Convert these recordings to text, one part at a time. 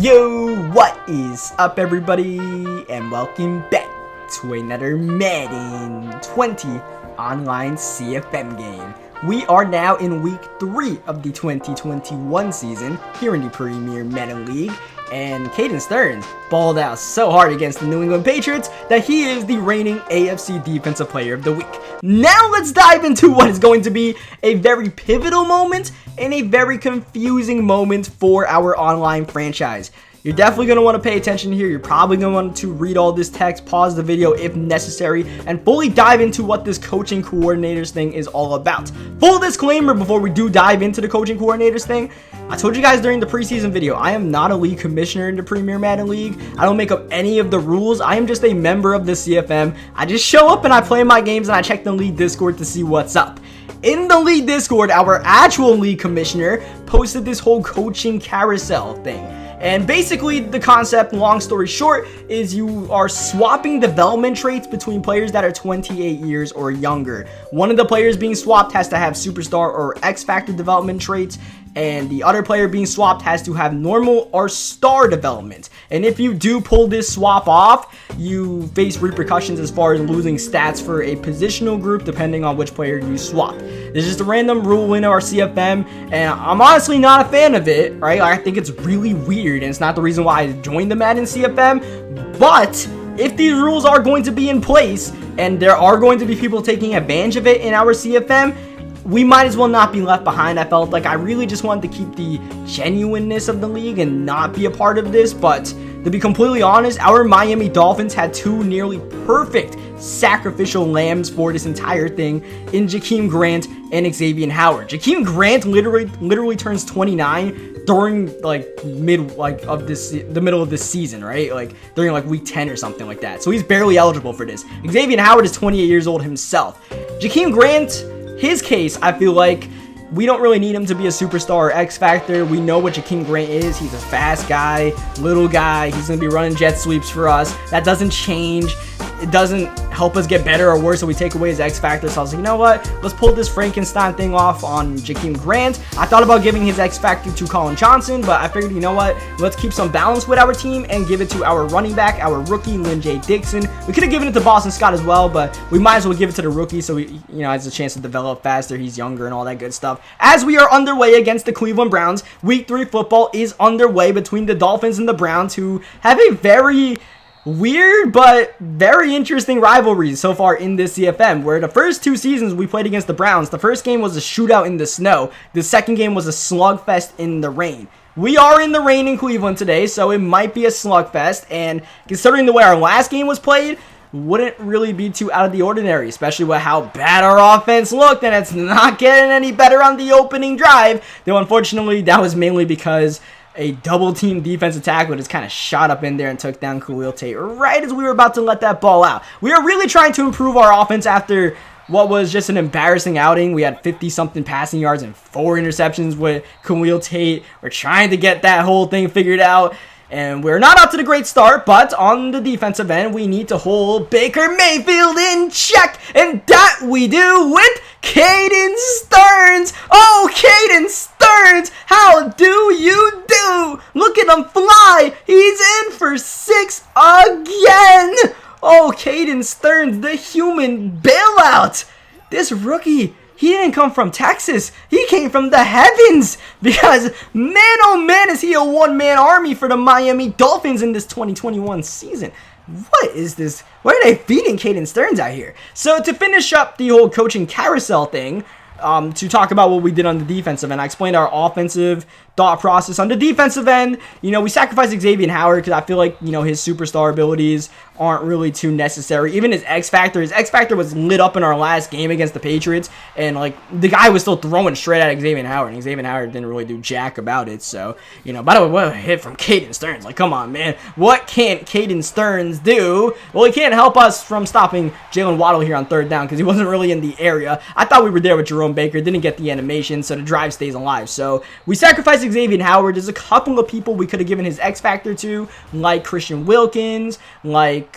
Yo, what is up everybody, and welcome back to another Madden 20 online CFM game. We are now in week 3 of the 2021 season here in the Premier Madden League, and Caden Sterns balled out so hard against the New England Patriots that he is the reigning AFC Defensive Player of the Week. Now let's dive into what is going to be a very pivotal moment and a very confusing moment for our online franchise. You're definitely going to want to pay attention here. You're probably going to want to read all this text, pause the video if necessary, and fully dive into what this coaching coordinators thing is all about. Full disclaimer before we do dive into the coaching coordinators thing, I told you guys during the preseason video, I am not a league commissioner in the Premier Madden League. I don't make up any of the rules. I am just a member of the CFM. I just show up and I play my games and I check the league Discord to see what's up. In the league Discord, our actual league commissioner posted this whole coaching carousel thing. And basically, the concept, long story short, is you are swapping development traits between players that are 28 years or younger. One of the players being swapped has to have superstar or X Factor development traits, and the other player being swapped has to have normal or star development. And if you do pull this swap off, you face repercussions as far as losing stats for a positional group depending on which player you swap. There's just a random rule in our CFM, and I'm honestly not a fan of it, right? I think it's really weird, and it's not the reason why I joined the Madden CFM, but if these rules are going to be in place, and there are going to be people taking advantage of it in our CFM, we might as well not be left behind. I felt like I really just wanted to keep the genuineness of the league and not be a part of this, but to be completely honest, our Miami Dolphins had two nearly perfect sacrificial lambs for this entire thing in Jakeem Grant and Xavier Howard. Jakeem Grant literally turns 29 during the middle of this season, right? Like during like week 10 or something like that. So he's barely eligible for this. Xavier Howard is 28 years old himself. Jakeem Grant, his case, I feel like we don't really need him to be a superstar or X Factor. We know what Jakeem Grant is. He's a fast guy, little guy. He's going to be running jet sweeps for us. That doesn't change. It doesn't help us get better or worse, so we take away his X Factor. So I was like, you know what? Let's pull this Frankenstein thing off on Jakeem Grant. I thought about giving his X Factor to Colin Johnson, but I figured, you know what? Let's keep some balance with our team and give it to our running back, our rookie, Lynn J. Dixon. We could have given it to Boston Scott as well, but we might as well give it to the rookie so he has a chance to develop faster. He's younger and all that good stuff. As we are underway against the Cleveland Browns, Week 3 football is underway between the Dolphins and the Browns, who have a very weird but very interesting rivalry so far in this CFM, where the first 2 seasons we played against the Browns, the first game was a shootout in the snow, the second game was a slugfest in the rain. We are in the rain in Cleveland today, so it might be a slugfest, and considering the way our last game was played, wouldn't really be too out of the ordinary, especially with how bad our offense looked, and it's not getting any better on the opening drive, though unfortunately that was mainly because a double-team defensive tackle just kind of shot up in there and took down Khalil Tate right as we were about to let that ball out. We are really trying to improve our offense after what was just an embarrassing outing. We had 50-something passing yards and 4 interceptions with Khalil Tate. We're trying to get that whole thing figured out, and we're not up to the great start, but on the defensive end, we need to hold Baker Mayfield in check, and that we do with Caden Sterns. Oh, Caden Sterns, how do you do? Look at him fly. He's in for 6 again. Oh, Caden Sterns, the human bailout. This rookie, he didn't come from Texas. He came from the heavens, because man, oh man, is he a one-man army for the Miami Dolphins in this 2021 season. What is this? Why are they feeding Caden Sterns out here? So to finish up the whole coaching carousel thing, to talk about what we did on the defensive end, I explained our offensive thought process. On the defensive end, we sacrificed Xavier Howard because I feel like, his superstar abilities aren't really too necessary. Even his X Factor was lit up in our last game against the Patriots, and the guy was still throwing straight at Xavier Howard, and Xavier Howard didn't really do jack about it. So, by the way, what a hit from Caden Sterns. Come on, man. What can't Caden Sterns do? Well, he can't help us from stopping Jalen Waddle here on 3rd down because he wasn't really in the area. I thought we were there with Jerome Baker, didn't get the animation, so the drive stays alive. So, we sacrificed Xavier Howard. There's a couple of people we could have given his X Factor to, like Christian Wilkins, like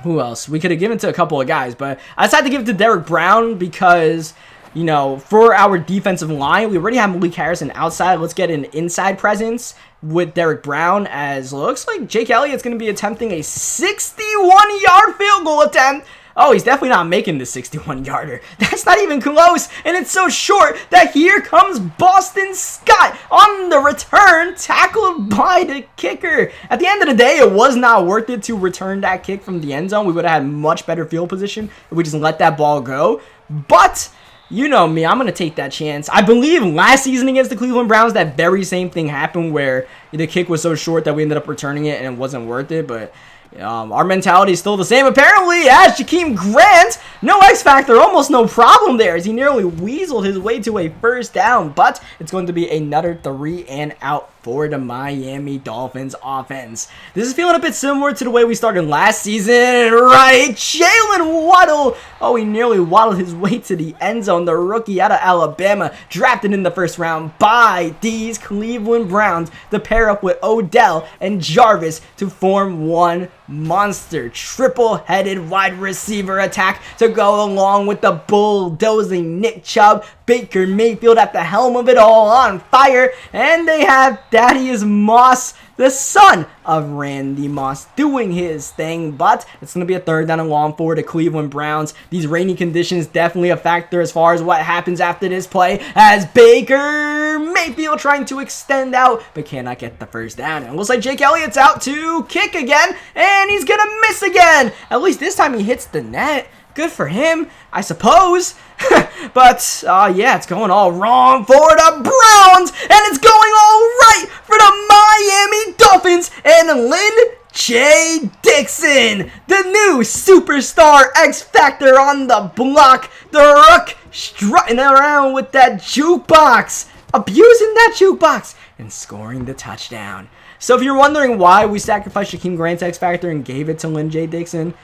who else? We could have given it to a couple of guys, but I decided to give it to Derek Brown because you know, for our defensive line, we already have Malik Harrison outside. Let's get an inside presence with Derek Brown, as looks like Jake Elliott's going to be attempting a 61-yard field goal attempt. Oh, he's definitely not making the 61-yarder. That's not even close, and it's so short that here comes Boston Scott on the return, tackled by the kicker. At the end of the day, it was not worth it to return that kick from the end zone. We would have had much better field position if we just let that ball go. But you know me, I'm going to take that chance. I believe last season against the Cleveland Browns, that very same thing happened where the kick was so short that we ended up returning it and it wasn't worth it, but our mentality is still the same, apparently, as Jakeem Grant. No X Factor, almost no problem there, as he nearly weaseled his way to a first down, but it's going to be another 3 and out for the Miami Dolphins offense. This is feeling a bit similar to the way we started last season, right? Jalen Waddle. Oh, he nearly waddled his way to the end zone. The rookie out of Alabama, drafted in the first round by these Cleveland Browns to pair up with Odell and Jarvis to form one monster triple-headed wide receiver attack to go along with the bulldozing Nick Chubb. Baker Mayfield at the helm of it all, on fire, and they have Thaddeus Moss, the son of Randy Moss, doing his thing, but it's going to be a 3rd down and long for the Cleveland Browns. These rainy conditions definitely a factor as far as what happens after this play, as Baker Mayfield trying to extend out, but cannot get the first down. And it looks like Jake Elliott's out to kick again, and he's going to miss again. At least this time he hits the net. Good for him, I suppose. But, yeah, it's going all wrong for the Browns, and it's going all right for the Miami Dolphins and Lynn J. Dixon, the new superstar X Factor on the block. The Rook strutting around with that jukebox, abusing that jukebox, and scoring the touchdown. So if you're wondering why we sacrificed Jakeem Grant's X Factor and gave it to Lynn J. Dixon,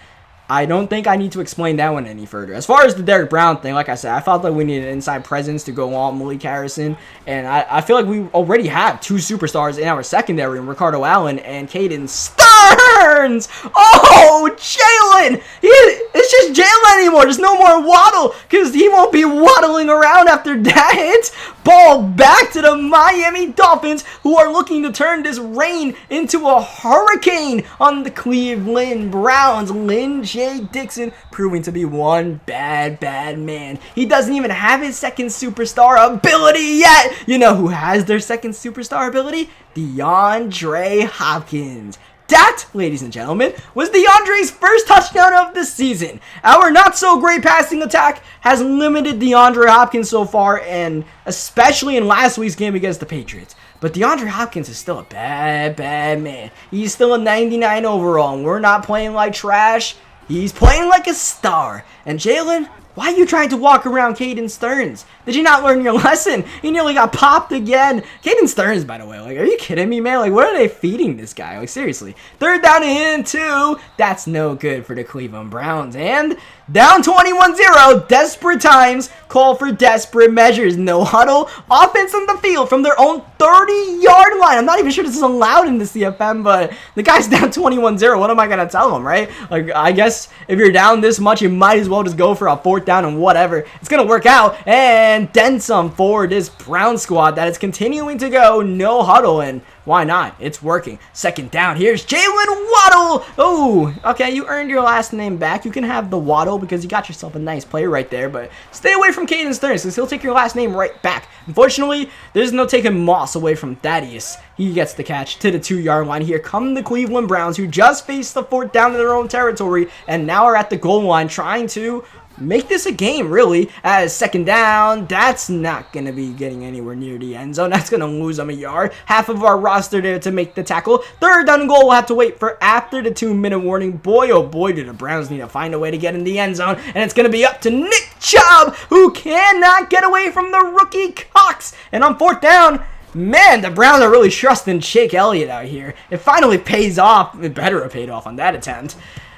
I don't think I need to explain that one any further. As far as the Derek Brown thing, like I said, I felt like we needed an inside presence to go on Malik Harrison. And I feel like we already have 2 superstars in our secondary, in Ricardo Allen and Caden Sterns. Oh, Jalen! It's just Jalen anymore. There's no more Waddle, because he won't be waddling around after that hit. Ball back to the Miami Dolphins, who are looking to turn this rain into a hurricane on the Cleveland Browns. Lynn J. Dixon proving to be one bad man. He doesn't even have his second superstar ability yet. You know who has their second superstar ability? DeAndre Hopkins. That, ladies and gentlemen, was DeAndre's first touchdown of the season. Our not-so-great passing attack has limited DeAndre Hopkins so far, and especially in last week's game against the Patriots. But DeAndre Hopkins is still a bad man. He's still a 99 overall, and we're not playing like trash. He's playing like a star. And Jalen, why are you trying to walk around Caden Sterns? Did you not learn your lesson? He nearly got popped again. Caden Sterns, by the way, like, are you kidding me, man? Like, what are they feeding this guy? Like, seriously. 3rd down and 2. That's no good for the Cleveland Browns. And down 21-0. Desperate times call for desperate measures. No huddle. Offense on the field from their own 30-yard line. I'm not even sure this is allowed in the CFM, but the guy's down 21-0. What am I going to tell him, right? Like, I guess if you're down this much, you might as well just go for a 4th down and whatever. It's going to work out. And then some for this Brown squad that is continuing to go no huddle, and why not? It's working. 2nd down. Here's Jalen Waddle. Oh, okay, you earned your last name back. You can have the Waddle because you got yourself a nice player right there, but stay away from Caden Sterns because he'll take your last name right back. Unfortunately, there's no taking Moss away from Thaddeus. He gets the catch to the 2-yard line. Here come the Cleveland Browns, who just faced the 4th down in their own territory and now are at the goal line trying to make this a game, really, as 2nd down. That's not going to be getting anywhere near the end zone. That's going to lose them a yard. Half of our roster there to make the tackle. 3rd down and goal. We'll have to wait for after the 2-minute warning. Boy, oh boy, do the Browns need to find a way to get in the end zone. And it's going to be up to Nick Chubb, who cannot get away from the rookie Cox. And on 4th down, man, the Browns are really trusting Jake Elliott out here. It finally pays off. It better have paid off on that attempt.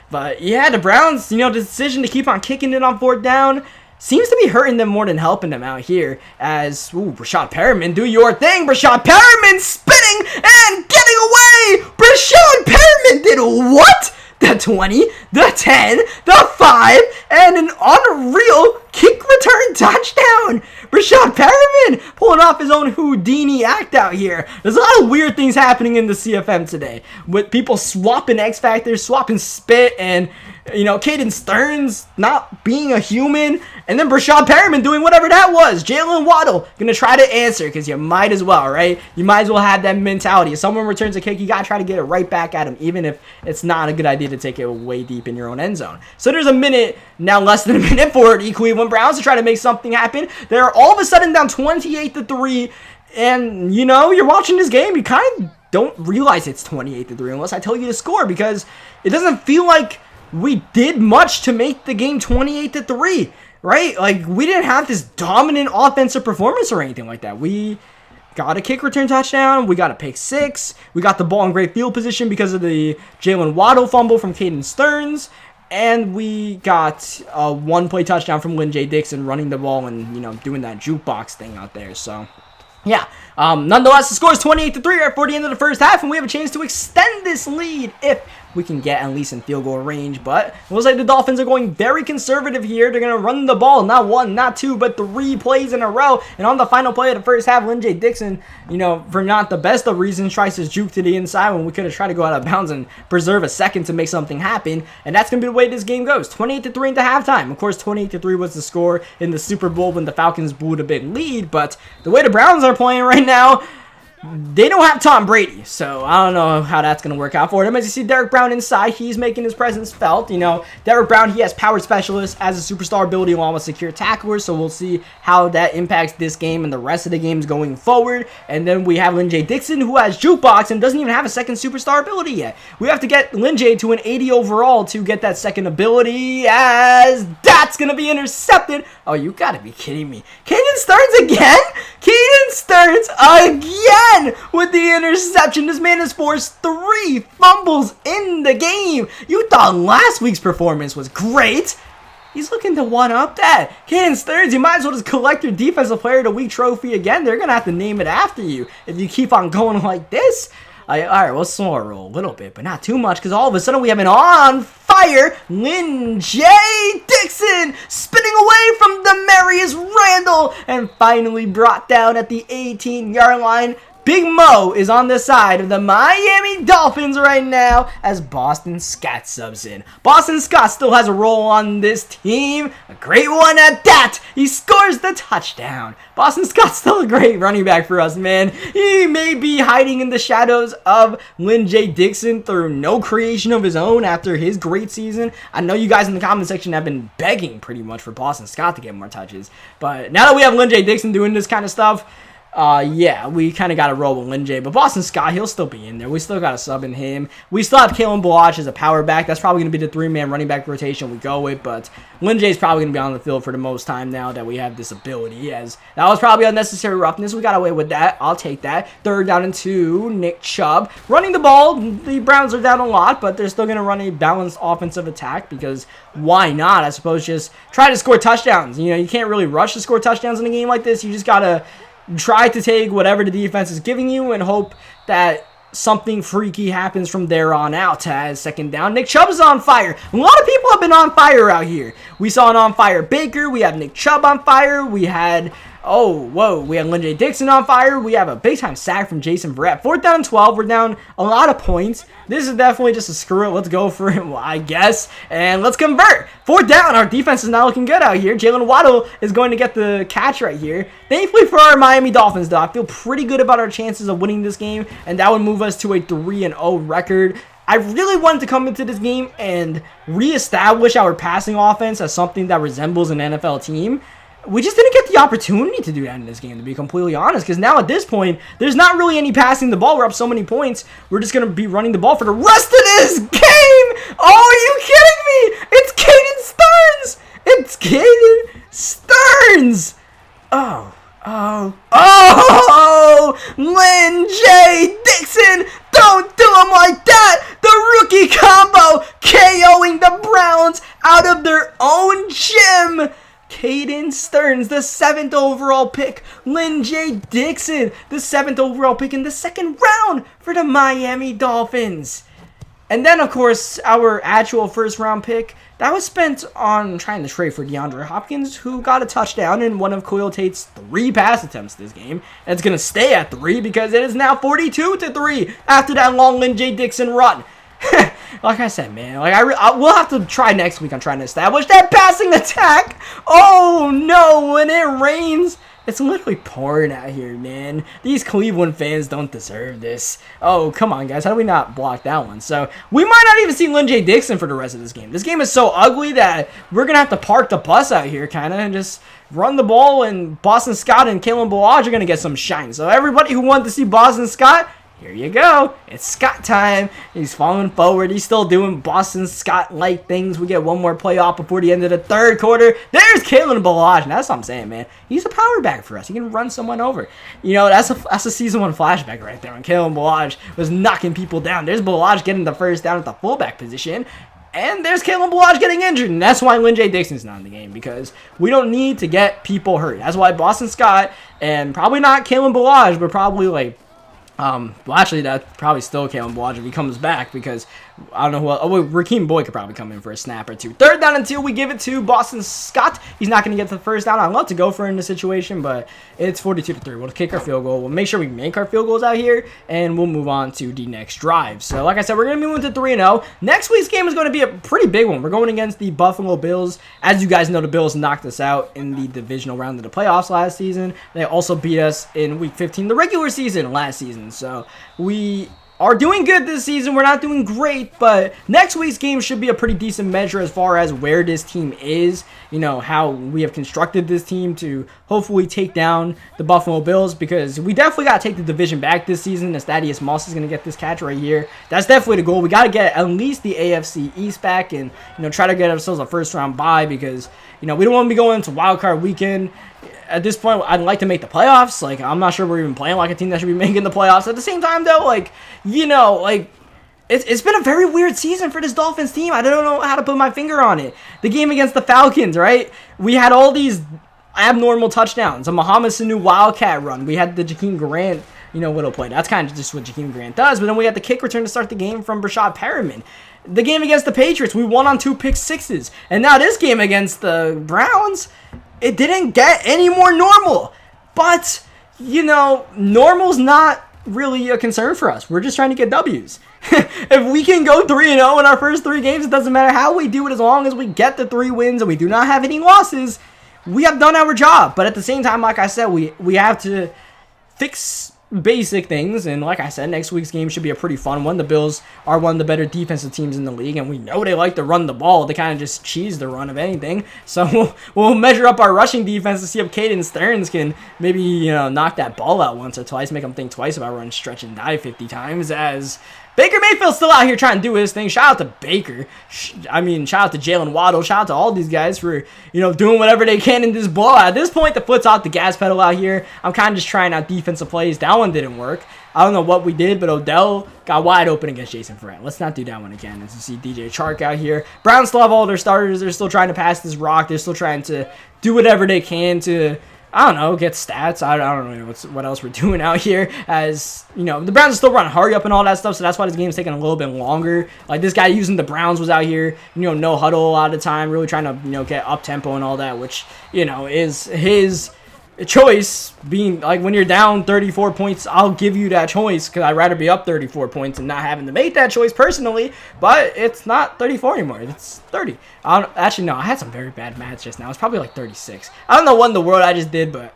But yeah, the Browns, the decision to keep on kicking it on 4th down seems to be hurting them more than helping them out here. As, Brashad Perriman, do your thing. Brashad Perriman spinning and getting away. Brashad Perriman did what? That 20, the 10, the 5, and an unreal kick return touchdown. Rashad Perriman pulling off his own Houdini act out here. There's a lot of weird things happening in the CFM today, with people swapping X Factors, swapping spit, and Caden Sterns not being a human, and then Rashad Perriman doing whatever that was. Jalen Waddle gonna try to answer, because you might as well, right? You might as well have that mentality. If someone returns a kick, you gotta try to get it right back at him, even if it's not a good idea to take it way deep in your own end zone. So there's a minute, now less than a minute for the Cleveland Browns to try to make something happen. They're all of a sudden down 28-3, and you're watching this game, you kind of don't realize it's 28-3 unless I tell you to score, because it doesn't feel like we did much to make the game 28-3, right? Like, we didn't have this dominant offensive performance or anything like that. We got a kick return touchdown. We got a pick six. We got the ball in great field position because of the Jalen Waddle fumble from Caden Sterns. And we got a one-play touchdown from Lynn J. Dixon running the ball and, doing that jukebox thing out there. So, yeah. Nonetheless, the score is 28-3 right before the end of the first half, and we have a chance to extend this lead if we can get at least in field goal range. But it looks like the Dolphins are going very conservative here. They're going to run the ball not one, not two, but 3 plays in a row. And on the final play of the first half, Lynn J. Dixon, for not the best of reasons, tries to juke to the inside when we could have tried to go out of bounds and preserve a second to make something happen. And that's going to be the way this game goes. 28-3 into halftime. Of course, 28-3 was the score in the Super Bowl when the Falcons blew a big lead. But the way the Browns are playing right now, they don't have Tom Brady, so I don't know how that's going to work out for them. As you see Derek Brown inside, he's making his presence felt. Derek Brown, he has power specialist as a superstar ability along with secure tacklers, so we'll see how that impacts this game and the rest of the games going forward. And then we have Lynn J. Dixon, who has jukebox and doesn't even have a second superstar ability yet. We have to get Lynn J. to an 80 overall to get that second ability, as that's going to be intercepted. Oh, you got to be kidding me. Caden Sterns again? Caden Sterns again with the interception. This man has forced 3 fumbles in the game. You thought last week's performance was great. He's looking to one-up that. Caden Sterns, you might as well just collect your Defensive Player of the Week trophy again. They're going to have to name it after you if you keep on going like this. All right, we'll slow roll a little bit, but not too much, because all of a sudden we have an on-fire Lynn J. Dixon spinning away from Demarius Randall and finally brought down at the 18-yard line. Big Mo is on the side of the Miami Dolphins right now as Boston Scott subs in. Boston Scott still has a role on this team. A great one at that. He scores the touchdown. Boston Scott's still a great running back for us, man. He may be hiding in the shadows of Lynn J. Dixon through no creation of his own after his great season. I know you guys in the comment section have been begging pretty much for Boston Scott to get more touches. But now that we have Lynn J. Dixon doing this kind of stuff, yeah, we kind of got to roll with Lynn J. But Boston Scott, he'll still be in there. We still got to sub in him. We still have Kalen Balazs as a power back. That's probably going to be the 3-man running back rotation we go with. But Lynn J is probably going to be on the field for the most time now that we have this ability. As that was probably unnecessary roughness. We got away with that. I'll take that. 3rd down and 2. Nick Chubb running the ball. The Browns are down a lot, but they're still going to run a balanced offensive attack because why not? I suppose just try to score touchdowns. You can't really rush to score touchdowns in a game like this. You just got to try to take whatever the defense is giving you and hope that something freaky happens from there on out. As 2nd down, Nick Chubb is on fire. A lot of people have been on fire out here. We saw an on fire Baker. We have Nick Chubb on fire. We had we had Lynn J. Dixon on fire. We have a big-time sack from Jason Verrett. 4th down and 12. We're down a lot of points. This is definitely just a screw it. Let's go for it, I guess. And let's convert. 4th down. Our defense is not looking good out here. Jalen Waddle is going to get the catch right here. Thankfully for our Miami Dolphins, though, I feel pretty good about our chances of winning this game. And that would move us to a 3-0 record. I really wanted to come into this game and reestablish our passing offense as something that resembles an NFL team. We just didn't get the opportunity to do that in this game, to be completely honest, because now at this point, there's not really any passing the ball. We're up so many points. We're just going to be running the ball for the rest of this game. Oh, are you kidding me? It's Caden Sterns. It's Caden Sterns. Oh, Lynn J. Dixon, don't do him like that. The rookie combo KOing the Browns out of their own gym. Caden Sterns, the 7th overall pick. Lynn J. Dixon, the 7th overall pick in the 2nd round for the Miami Dolphins. And then, of course, our actual first-round pick, that was spent on trying to trade for DeAndre Hopkins, who got a touchdown in one of Khalil Tate's 3 pass attempts this game. And it's going to stay at 3 because it is now 42-3 after that long Lynn J. Dixon run. Like I said, man, like we'll have to try next week on trying to establish that passing attack. Oh, no, when it rains, it's literally pouring out here, man. These Cleveland fans don't deserve this. Oh, come on, guys. How do we not block that one? So, we might not even see Lynn J. Dixon for the rest of this game. This game is so ugly that we're going to have to park the bus out here, kind of, and just run the ball, and Boston Scott and Kalen Balaj are going to get some shine. So, everybody who wanted to see Boston Scott, here you go. It's Scott time. He's falling forward. He's still doing Boston Scott-like things. We get one more playoff before the end of the third quarter. There's Kalen Balaj. And that's what I'm saying, man. He's a power back for us. He can run someone over. You know, that's a season 1 flashback right there when Kalen Balaj was knocking people down. There's Balaj getting the first down at the fullback position. And there's Kalen Balaj getting injured. And that's why Lynn J. Dixon's not in the game. Because we don't need to get people hurt. That's why Boston Scott, and probably not Kalen Balaj, but probably like, well, actually, that's probably still Caden Sterns if he comes back, because I don't know who else. Oh, wait, Rakeem Boyd could probably come in for a snap or two. Third down until we give it to Boston Scott. He's not going to get the first down. I'd love to go for it in this situation, but it's 42-3. We'll kick our field goal. We'll make sure we make our field goals out here, and we'll move on to the next drive. So, like I said, we're going to move into 3-0. Next week's game is going to be a pretty big one. We're going against the Buffalo Bills. As you guys know, the Bills knocked us out in the divisional round of the playoffs last season. They also beat us in Week 15, the regular season last season. So, we are doing good this season. We're not doing great, but next week's game should be a pretty decent measure as far as where this team is, you know, how we have constructed this team to hopefully take down the Buffalo Bills, because we definitely got to take the division back this season, as Thaddeus Moss is going to get this catch right here. That's definitely the goal. We got to get at least the AFC East back and, you know, try to get ourselves a first round bye, because, you know, we don't want to be going into wild card weekend. At this point, I'd like to make the playoffs. Like, I'm not sure we're even playing like a team that should be making the playoffs. At the same time, though, like, you know, like, it's been a very weird season for this Dolphins team. I don't know how to put my finger on it. The game against the Falcons, right? We had all these abnormal touchdowns. A Mohamed Sanu Wildcat run. We had the Jakeem Grant, you know, little play. That's kind of just what Jakeem Grant does. But then we had the kick return to start the game from Brashad Perriman. The game against the Patriots, we won on 2 pick sixes. And now this game against the Browns, it didn't get any more normal. But, you know, normal's not really a concern for us. We're just trying to get W's. If we can go 3-0 in our first 3 games, it doesn't matter how we do it, as long as we get the 3 wins and we do not have any losses, we have done our job. But at the same time, like I said, we have to fix basic things, and like I said, next week's game should be a pretty fun one. The Bills are one of the better defensive teams in the league, and we know they like to run the ball. They kind of just cheese the run of anything. So we'll measure up our rushing defense to see if Caden Sterns can maybe, you know, knock that ball out once or twice, make them think twice about running stretch and dive 50 times, as Baker Mayfield's still out here trying to do his thing. Shout out to Baker. I mean, shout out to Jalen Waddle. Shout out to all these guys for, you know, doing whatever they can in this ball. At this point, the foot's off the gas pedal out here. I'm kind of just trying out defensive plays. That one didn't work. I don't know what we did, but Odell got wide open against Jason Verrett. Let's not do that one again. As you see DJ Chark out here. Browns still have all their starters. They're still trying to pass this rock. They're still trying to do whatever they can to, I don't know, get stats. I don't know what else we're doing out here. As, you know, the Browns are still running hurry up and all that stuff, so that's why this game's taking a little bit longer. Like, this guy using the Browns was out here, you know, no huddle a lot of the time, really trying to, you know, get up-tempo and all that, which, you know, is his choice. Being, like, when you're down 34 points, I'll give you that choice, because I'd rather be up 34 points and not having to make that choice personally, but it's not 34 anymore. It's 30. Actually, no, I had some very bad maths just now. It's probably like 36. I don't know what in the world I just did, but,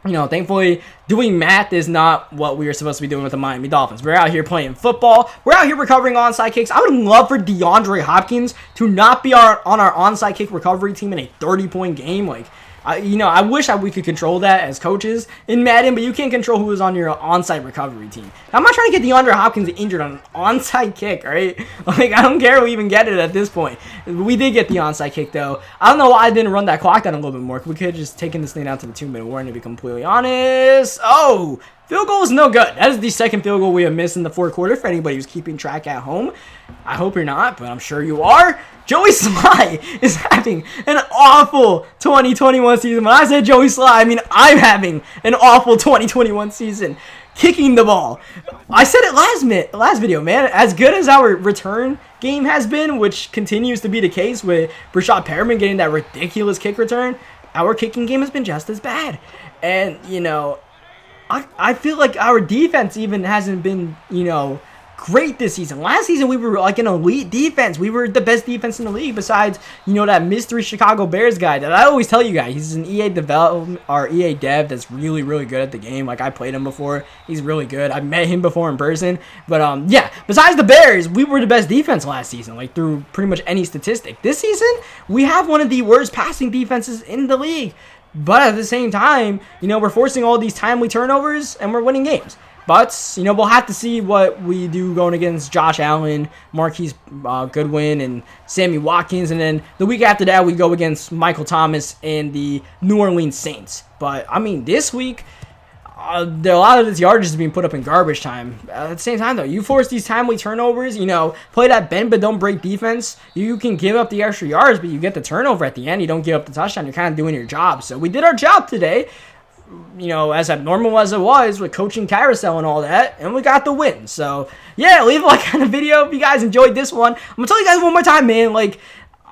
you know, thankfully, doing math is not what we are supposed to be doing with the Miami Dolphins. We're out here playing football. We're out here recovering onside kicks. I would love for DeAndre Hopkins to not be on our onside kick recovery team in a 30-point game. Like, you know, I wish we could control that as coaches in Madden, but you can't control who is on your onside recovery team. I'm not trying to get DeAndre Hopkins injured on an onside kick, right? Like, I don't care if we even get it at this point. We did get the onside kick, though. I don't know why I didn't run that clock down a little bit more. We could have just taken this thing down to the 2-minute warning, to be completely honest. Oh! Field goal is no good. That is the second field goal we have missed in the fourth quarter for anybody who's keeping track at home. I hope you're not, but I'm sure you are. Joey Sly is having an awful 2021 season. When I said Joey Sly, I mean I'm having an awful 2021 season. kicking the ball. I said it last video, man. As good as our return game has been, which continues to be the case with Brashad Perriman getting that ridiculous kick return, our kicking game has been just as bad. And, you know, I feel like our defense even hasn't been, you know, great this season. Last season, we were like an elite defense. We were the best defense in the league besides, you know, that mystery Chicago Bears guy that I always tell you guys. He's an EA development or EA dev that's really, really good at the game. Like, I played him before. He's really good. I've met him before in person. But, yeah, besides the Bears, we were the best defense last season, like, through pretty much any statistic. This season, we have one of the worst passing defenses in the league. But at the same time, you know, we're forcing all these timely turnovers and we're winning games. But, you know, we'll have to see what we do going against Josh Allen, Marquise Goodwin, and Sammy Watkins. And then the week after that, we go against Michael Thomas and the New Orleans Saints. But, I mean, this week, a lot of this yardage is being put up in garbage time. At the same time, though, you force these timely turnovers, you know, play that bend but don't break defense. You can give up the extra yards, but you get the turnover at the end. You don't give up the touchdown. You're kind of doing your job. So we did our job today, you know, as abnormal as it was with coaching carousel and all that, and we got the win. So, yeah, leave a like on the video if you guys enjoyed this one. I'm going to tell you guys one more time, man, like,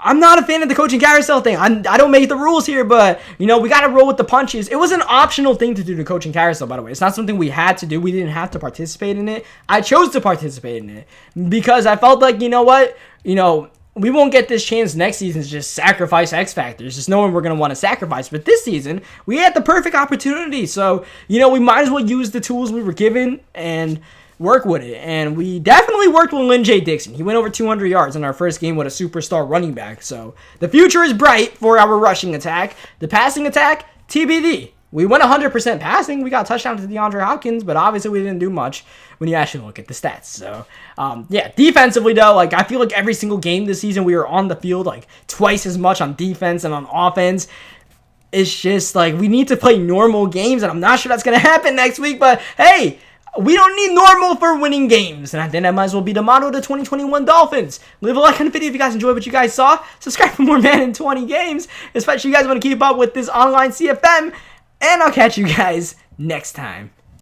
I'm not a fan of the coaching carousel thing. I don't make the rules here, but, you know, we got to roll with the punches. It was an optional thing to do the coaching carousel, by the way. It's not something we had to do. We didn't have to participate in it. I chose to participate in it because I felt like, you know what, you know, we won't get this chance next season to just sacrifice X Factors. There's no one we're going to want to sacrifice. But this season, we had the perfect opportunity. So, you know, we might as well use the tools we were given and work with it. And we definitely worked with Lynn J. Dixon. He went over 200 yards in our first game with a superstar running back. So the future is bright for our rushing attack. The passing attack, TBD. We went 100% passing. We got a touchdown to DeAndre Hopkins, but obviously we didn't do much when you actually look at the stats. So, yeah, defensively, though, like, I feel like every single game this season we were on the field, like, twice as much on defense and on offense. It's just, like, we need to play normal games, and I'm not sure that's going to happen next week, but, hey, we don't need normal for winning games. And I think that might as well be the motto of the 2021 Dolphins. Leave a like on the video if you guys enjoyed what you guys saw. Subscribe for more Madden 20 games, especially if you guys want to keep up with this online CFM. And I'll catch you guys next time.